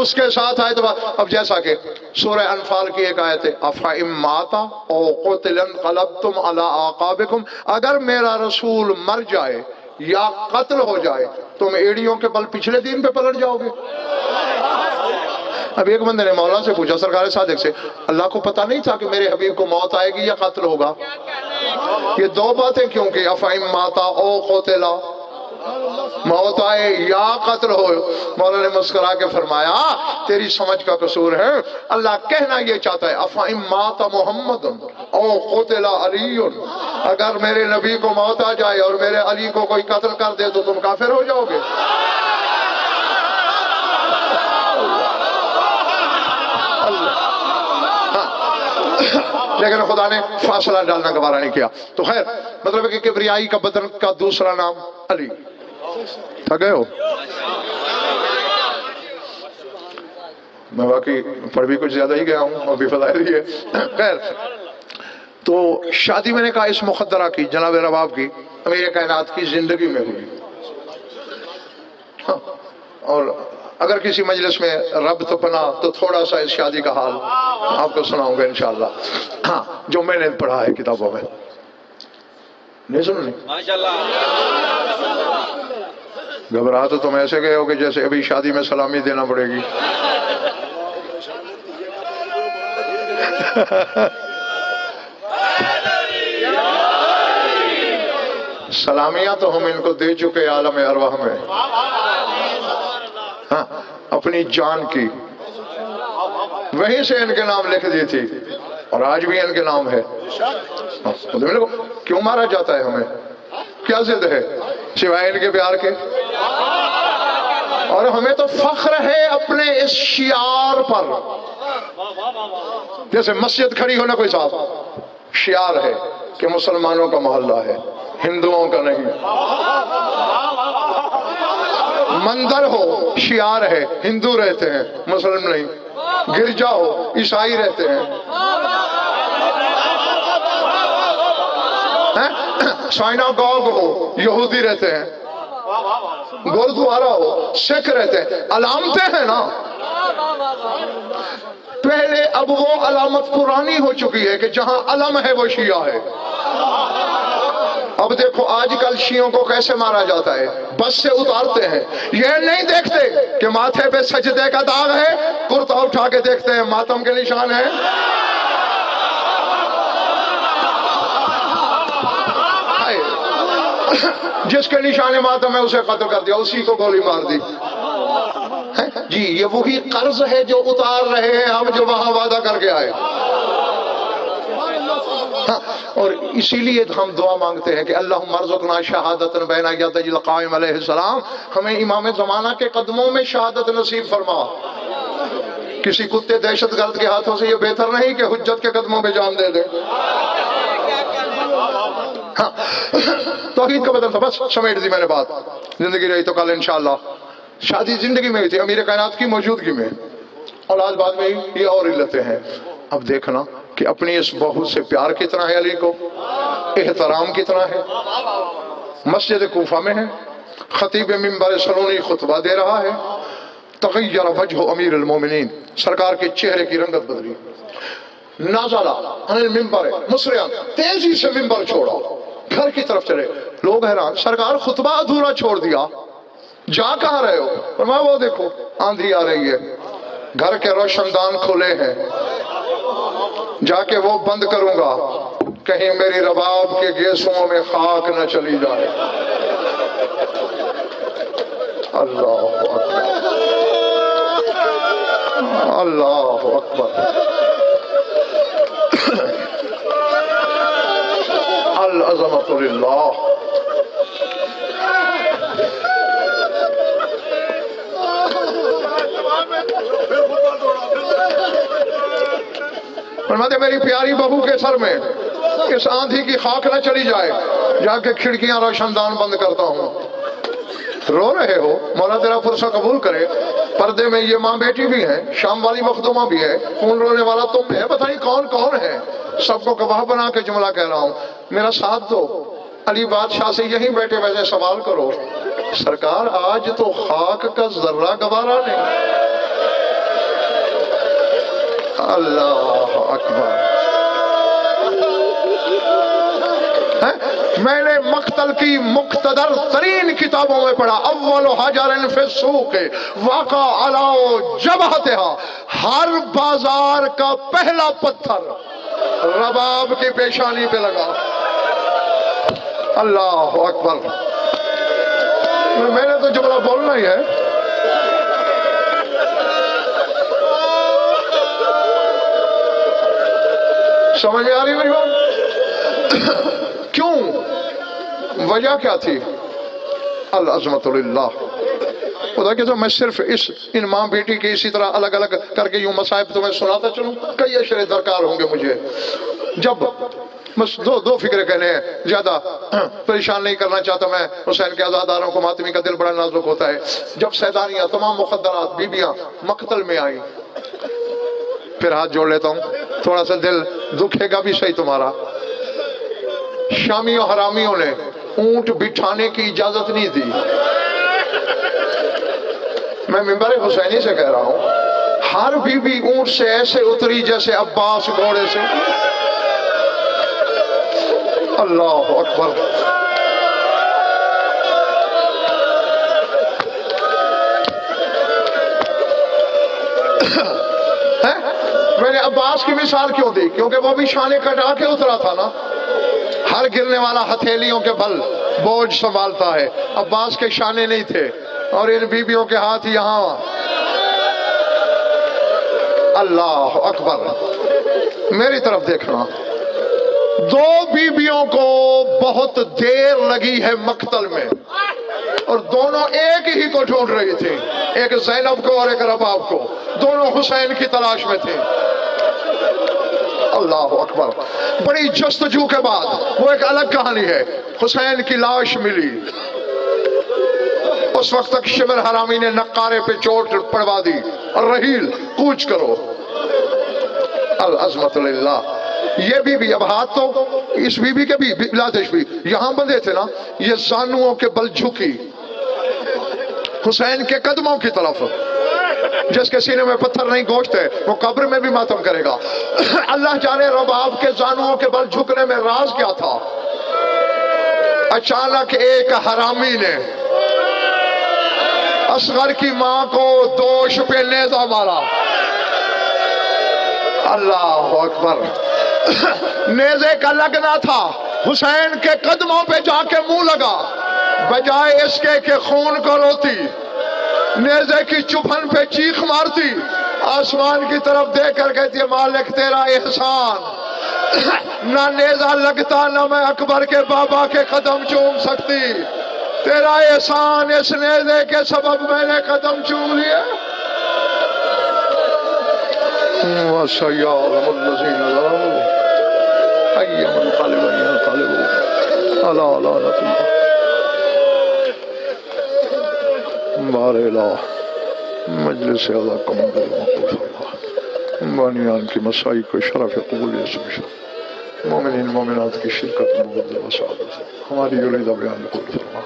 اس کے ساتھ آئے تو اب جیسا کہ سورہ انفال کی ایک آیت ہے افَإِن مَاتَ أَوْ قُتِلَ انقلبتم عَلَىٰ أَعْقَابِكُمْ، اگر میرا رسول مر جائے یا قتل ہو جائے تم ایڑیوں کے بل پچھلے دین پہ پلٹ جاؤ گے۔ اب ایک بندے نے مولا سے پوچھا سرکار صادق سے، اللہ کو پتہ نہیں تھا کہ میرے حبیب کو موت آئے گی یا قتل ہوگا؟ یہ دو باتیں کیوں کہ افَإِن مَاتَ أَوْ قُتِلَ، موت آئے یا قتل ہو۔ مولا نے مسکرا کے فرمایا تیری سمجھ کا قصور ہے، اللہ کہنا یہ چاہتا ہے افَإِن مَاتَ مُحَمَّدٌ أَوْ قُتِلَ عَلِيٌّ، اگر میرے نبی کو موت آ جائے اور میرے علی کو کوئی قتل کر دے تو تم کافر ہو جاؤ گے۔ لیکن خدا نے فاصلہ ڈالنا گوارا نہیں کیا۔ تو خیر مطلب ہے کہ کبریائی کا بدن کا دوسرا نام علی۔ تھک گئے ہو؟ میں واقعی پڑھ بھی کچھ زیادہ ہی گیا ہوں، ابھی فضائل ہی ہے۔ خیر تو شادی میں نے کہا اس مقدرہ کی، جناب رباب کی، امیر کائنات کی زندگی میں ہوئی، اور اگر کسی مجلس میں رب تو پنا تو تھوڑا سا اس شادی کا حال آپ کو سناؤں گا انشاءاللہ، ہاں جو میں نے پڑھا ہے کتابوں میں۔ نہیں سنو گھبرا تو تم ایسے گئے ہو کہ جیسے ابھی شادی میں سلامی دینا پڑے گی۔ سلامیاں تو ہم ان کو دے چکے عالم ارواح میں، ہاں اپنی جان کی، وہیں سے ان کے نام لکھ دی تھی اور آج بھی ان کے نام ہے۔ کیوں مارا جاتا ہے ہمیں؟ کیا ضد ہے سوائے ان کے پیار کے؟ اور ہمیں تو فخر ہے اپنے اس شعار پر، جیسے مسجد کھڑی ہونا کوئی صاحب شعار ہے کہ مسلمانوں کا محلہ ہے، ہندوؤں کا نہیں۔ مندر ہو شعار ہے، ہندو رہتے ہیں مسلم نہیں۔ گرجا ہو عیسائی رہتے ہیں، سائناگوگ ہو یہودی رہتے ہیں، گردوارا ہو سکھ رہتے ہیں، علامتیں ہیں نا۔ پہلے اب وہ علامت پرانی ہو چکی ہے کہ جہاں علم ہے وہ شیعہ ہے، اب دیکھو آج کل شیعوں کو کیسے مارا جاتا ہے، بس سے اتارتے ہیں، یہ نہیں دیکھتے کہ ماتھے پہ سجدے کا داغ ہے، کرتا اٹھا کے دیکھتے ہیں ماتم کے نشان ہے۔ جس کے نشان ماتم ہے اسے قتل کر دیا، اسی کو گولی مار دی۔ جی یہ وہی قرض ہے جو اتار رہے ہیں ہم، جو وہاں وعدہ کر کے آئے۔ اور اسی لیے ہم دعا مانگتے ہیں کہ اللہم ارزقنا شہادت بین یدی القائم علیہ السلام، ہمیں امام زمانہ کے قدموں میں شہادت نصیب فرما۔ کسی کتے دہشت گرد کے ہاتھوں سے یہ بہتر نہیں کہ حجت کے قدموں میں جان دے دے۔ توحید کا بدل تھا، بس سمیٹ دی میں نے بات۔ زندگی رہی تو کل انشاءاللہ۔ شادی زندگی میں ہوئی تھی امیر کائنات کی موجودگی میں، اولاد بعد میں یہ اور علتیں ہیں۔ اب دیکھنا کہ اپنی اس بہو سے پیار کتنا ہے علی کو، احترام کتنا ہے۔ مسجد کوفہ میں ہے، خطیب منبر سلونی خطبہ دے رہا ہے، تغیر وجہ امیر المومنین، سرکار کے چہرے کی رنگت بدلی، نازلہ عن المنبر مسرعا، تیزی سے منبر چھوڑا، گھر کی طرف چلے۔ لوگ حیران، سرکار خطبہ ادھورا چھوڑ دیا، جا کہاں رہے ہو؟ فرمایا وہ دیکھو آندھی آ رہی ہے، گھر کے روشن دان کھلے ہیں، جا کے وہ بند کروں گا، کہیں میری رباب کے گیسوں میں خاک نہ چلی جائے۔ اللہ اکبر، اللہ اکبر، العظمت للہ۔ فرماتے میری پیاری بہو کے سر میں اس آندھی کی خاک نہ چلی جائے، جا کے کھڑکیاں روشن دان بند کرتا ہوں۔ رو رہے ہو، مولا تیرا فرصہ قبول کرے۔ پردے میں یہ ماں بیٹی بھی ہے، شام والی مخدومہ بھی ہے، خون رونے والا تم ہے، پتہ نہیں کون کون ہے۔ سب کو گواہ بنا کے جملہ کہہ رہا ہوں، میرا ساتھ دو۔ علی بادشاہ سے یہیں بیٹھے ویسے سوال کرو، سرکار آج تو خاک کا ذرہ گوارا نہیں۔ اللہ اکبر۔ میں نے مقتل کی مقتدر ترین کتابوں میں پڑھا، اول حجر فی السوق وقع علی جبہتہا، ہر بازار کا پہلا پتھر رباب کی پیشانی پہ لگا۔ اللہ اکبر۔ میں نے تو جملہ بولنا ہی ہے۔ سمجھ میں آ رہی میری بات؟ کیوں؟ وجہ کیا تھی؟ العظمت للہ۔ خدا کہ میں صرف ان ماں بیٹی کے اسی طرح الگ الگ کر کے یوں مصائب تمہیں سناتا چلوں، کئی اشرے درکار ہوں گے مجھے۔ جب بس دو فکریں کہنے ہیں، زیادہ پریشان نہیں کرنا چاہتا میں۔ حسین کے آزاداروں کو ماتمی کا دل بڑا نازک ہوتا ہے۔ جب سیدانیاں تمام مخدرات بیبیاں مقتل میں آئیں، پھر ہاتھ جوڑ لیتا ہوں، تھوڑا سا دل دکھے گا بھی صحیح تمہارا۔ شامیوں حرامیوں نے اونٹ بٹھانے کی اجازت نہیں دی۔ میں منبر حسینی سے کہہ رہا ہوں، ہر بیوی اونٹ سے ایسے اتری جیسے عباس گھوڑے سے۔ اللہ اکبر۔ میں نے عباس کی مثال کیوں دی؟ کیونکہ وہ بھی شانے کٹا کے اترا تھا نا۔ ہر گرنے والا ہتھیلیوں کے بل بوجھ سنبھالتا ہے، عباس کے شانے نہیں تھے، اور ان بیبیوں کے ہاتھ یہاں۔ اللہ اکبر۔ میری طرف دیکھنا، دو بیبیوں کو بہت دیر لگی ہے مقتل میں، اور دونوں ایک ہی کو ڈھونڈ رہی تھی، ایک زینب کو اور ایک رباب کو، دونوں حسین کی تلاش میں تھے۔ اللہ اکبر۔ بڑی جستجو کے بعد وہ ایک الگ کہانی ہے، حسین کی لاش ملی۔ اس وقت تک شبر حرامی نے نقارے پہ چوٹ پڑوا دی اور رحیل، کوچ کرو۔ العظمت للہ۔ یہ بھی اب ہاتھ تو اس بی بی کے بھی بلا تشبیہ یہاں بندے تھے نا، یہ زانوؤں کے بل جھکی حسین کے قدموں کی طرف۔ جس کے سینے میں پتھر نہیں گوشت ہے وہ قبر میں بھی ماتم کرے گا۔ اللہ جانے رب آپ کے زانوؤں کے بل جھکنے میں راز کیا تھا؟ اچانک ایک حرامی نے اصغر کی ماں کو دوش پہ نیزہ مارا۔ اللہ اکبر۔ نیزے کا لگنا تھا حسین کے قدموں پہ جا کے منہ لگا، بجائے اس کے کہ خون کو روتی، نیزے کی چبھن پہ چیخ مارتی، آسمان کی طرف دیکھ کر کہتی ہے مالک تیرا احسان، نہ نیزہ لگتا نہ میں اکبر کے بابا کے قدم چوم سکتی، تیرا احسان اس نیزے کے سبب میں نے قدم چوم لیا۔ وَسَيَعْلَمُ الَّذِينَ ظَلَمُوا أَيَّ مُنقَلِبٍ يَنقَلِبُونَ أَلَا لَا نَتُوبُ بار الہ مجلس اعلیٰ کا منظر مقبول فرما، بانیان کی مسائی کو شرف قبولیت سے بشر، مومنین مومنات کی شرکت مبدل و سعادت، ہماری یریدہ بیان قبول فرما،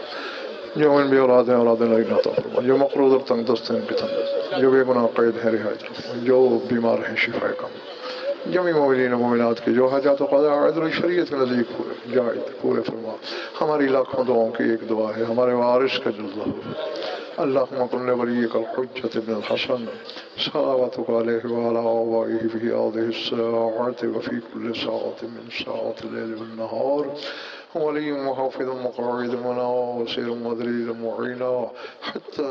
جو ان بھی اولادیں لگنا عطا فرما، جو مقروض اور تنگ دست ہیں ان کی تندرست، جو بے گناہ قید ہیں رہایت فرما، جو بیمار ہیں شفا کام، جمی مومنین و مومنات کی جو حاجات و قضاء عدل و شریعت کے نزدیک پورے فرما۔ ہماری لاکھوں دعاؤں کی ایک دعا ہے، ہمارے وارث کا جلدہ ہو، اللہم کن لولیک الحجۃ ابن الحسن صلواتک علیہ وعلی آبائہ فی هذه الساعة وفی کل ساعة من ساعات اللیل والنہار، ولی محافظ مقاعد مناصر مدلیل معینا حتی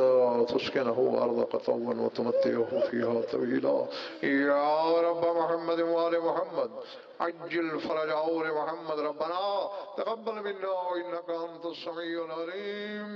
تسکنہ ارضک طوعا وتمتعہ فیہا طویلا، یا رب محمد وآل محمد عجل فرج آل محمد، ربنا تقبل منا انک انت السمیع العلیم۔